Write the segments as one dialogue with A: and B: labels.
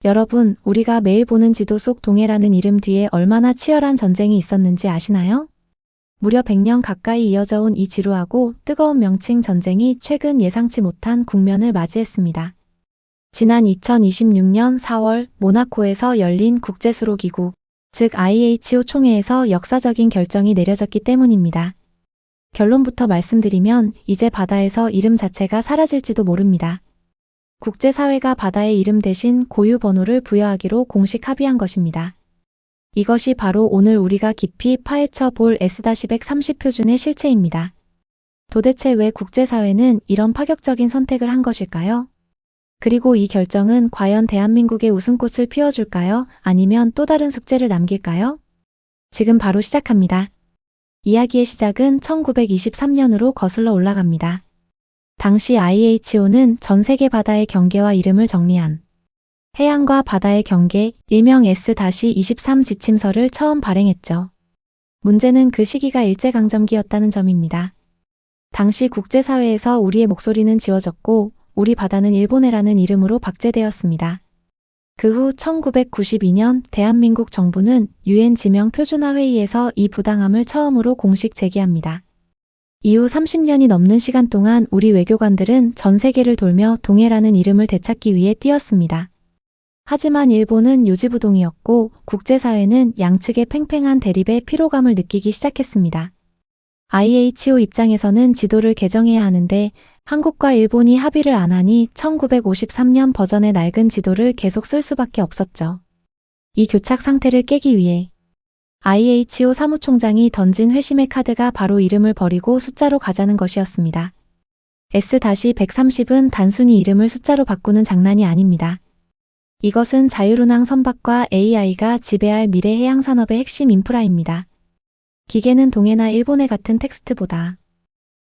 A: 여러분, 우리가 매일 보는 지도 속 동해라는 이름 뒤에 얼마나 치열한 전쟁이 있었는지 아시나요? 무려 100년 가까이 이어져 온 이 지루하고 뜨거운 명칭 전쟁이 최근 예상치 못한 국면을 맞이했습니다. 지난 2026년 4월 모나코에서 열린 국제수로기구, 즉 IHO 총회에서 역사적인 결정이 내려졌기 때문입니다. 결론부터 말씀드리면 이제 바다에서 이름 자체가 사라질지도 모릅니다. 국제사회가 바다의 이름 대신 고유 번호를 부여하기로 공식 합의한 것입니다. 이것이 바로 오늘 우리가 깊이 파헤쳐 볼 S-130 표준의 실체입니다. 도대체 왜 국제사회는 이런 파격적인 선택을 한 것일까요? 그리고 이 결정은 과연 대한민국의 웃음꽃을 피워줄까요? 아니면 또 다른 숙제를 남길까요? 지금 바로 시작합니다. 이야기의 시작은 1923년으로 거슬러 올라갑니다. 당시 IHO는 전 세계 바다의 경계와 이름을 정리한 해양과 바다의 경계, 일명 S-23 지침서를 처음 발행했죠. 문제는 그 시기가 일제강점기였다는 점입니다. 당시 국제사회에서 우리의 목소리는 지워졌고 우리 바다는 일본해라는 이름으로 박제되었습니다. 그 후 1992년 대한민국 정부는 UN 지명 표준화 회의에서 이 부당함을 처음으로 공식 제기합니다. 이후 30년이 넘는 시간 동안 우리 외교관들은 전 세계를 돌며 동해라는 이름을 되찾기 위해 뛰었습니다. 하지만 일본은 요지부동이었고 국제사회는 양측의 팽팽한 대립에 피로감을 느끼기 시작했습니다. IHO 입장에서는 지도를 개정해야 하는데 한국과 일본이 합의를 안 하니 1953년 버전의 낡은 지도를 계속 쓸 수밖에 없었죠. 이 교착 상태를 깨기 위해 IHO 사무총장이 던진 회심의 카드가 바로 이름을 버리고 숫자로 가자는 것이었습니다. S-130은 단순히 이름을 숫자로 바꾸는 장난이 아닙니다. 이것은 자율운항 선박과 AI가 지배할 미래 해양산업의 핵심 인프라입니다. 기계는 동해나 일본해 같은 텍스트보다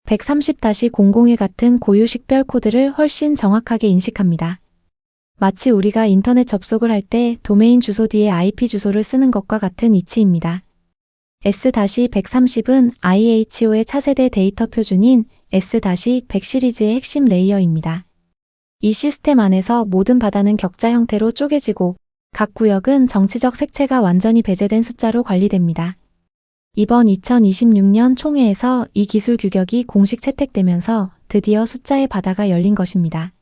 A: 130-001 같은 고유 식별 코드를 훨씬 정확하게 인식합니다. 마치 우리가 인터넷 접속을 할 때 도메인 주소 뒤에 IP 주소를 쓰는 것과 같은 이치입니다. S-130은 IHO의 차세대 데이터 표준인 S-100 시리즈의 핵심 레이어입니다. 이 시스템 안에서 모든 바다는 격자 형태로 쪼개지고 각 구역은 정치적 색채가 완전히 배제된 숫자로 관리됩니다. 이번 2026년 총회에서 이 기술 규격이 공식 채택되면서 드디어 숫자의 바다가 열린 것입니다.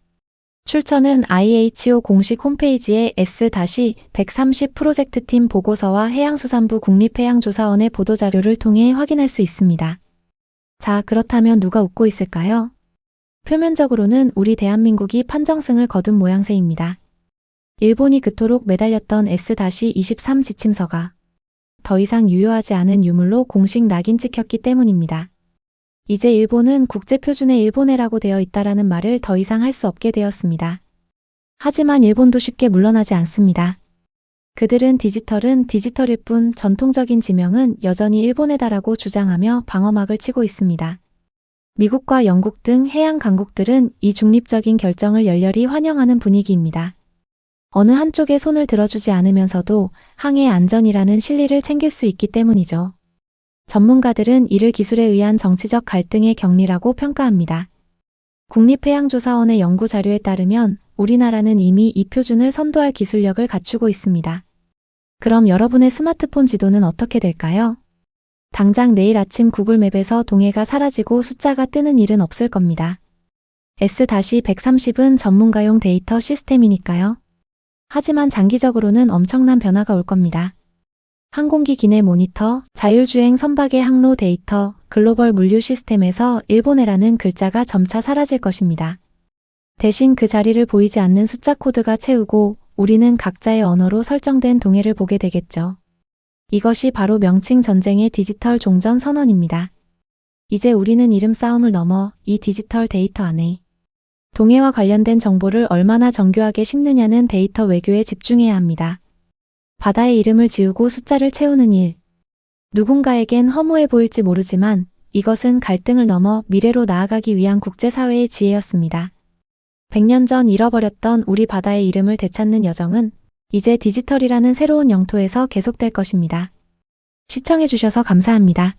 A: 출처는 IHO 공식 홈페이지의 S-130 프로젝트팀 보고서와 해양수산부 국립해양조사원의 보도자료를 통해 확인할 수 있습니다. 자, 그렇다면 누가 웃고 있을까요? 표면적으로는 우리 대한민국이 판정승을 거둔 모양새입니다. 일본이 그토록 매달렸던 S-23 지침서가 더 이상 유효하지 않은 유물로 공식 낙인 찍혔기 때문입니다. 이제 일본은 국제표준의 일본해라고 되어 있다라는 말을 더 이상 할 수 없게 되었습니다. 하지만 일본도 쉽게 물러나지 않습니다. 그들은 디지털은 디지털일 뿐 전통적인 지명은 여전히 일본해다라고 주장하며 방어막을 치고 있습니다. 미국과 영국 등 해양 강국들은 이 중립적인 결정을 열렬히 환영하는 분위기입니다. 어느 한쪽에 손을 들어주지 않으면서도 항해 안전이라는 실리를 챙길 수 있기 때문이죠. 전문가들은 이를 기술에 의한 정치적 갈등의 격리라고 평가합니다. 국립해양조사원의 연구 자료에 따르면 우리나라는 이미 이 표준을 선도할 기술력을 갖추고 있습니다. 그럼 여러분의 스마트폰 지도는 어떻게 될까요? 당장 내일 아침 구글맵에서 동해가 사라지고 숫자가 뜨는 일은 없을 겁니다. S-130은 전문가용 데이터 시스템이니까요. 하지만 장기적으로는 엄청난 변화가 올 겁니다. 항공기 기내 모니터, 자율주행 선박의 항로 데이터, 글로벌 물류 시스템에서 일본해라는 글자가 점차 사라질 것입니다. 대신 그 자리를 보이지 않는 숫자 코드가 채우고 우리는 각자의 언어로 설정된 동해를 보게 되겠죠. 이것이 바로 명칭 전쟁의 디지털 종전 선언입니다. 이제 우리는 이름 싸움을 넘어 이 디지털 데이터 안에 동해와 관련된 정보를 얼마나 정교하게 심느냐는 데이터 외교에 집중해야 합니다. 바다의 이름을 지우고 숫자를 채우는 일. 누군가에겐 허무해 보일지 모르지만 이것은 갈등을 넘어 미래로 나아가기 위한 국제사회의 지혜였습니다. 100년 전 잃어버렸던 우리 바다의 이름을 되찾는 여정은 이제 디지털이라는 새로운 영토에서 계속될 것입니다. 시청해주셔서 감사합니다.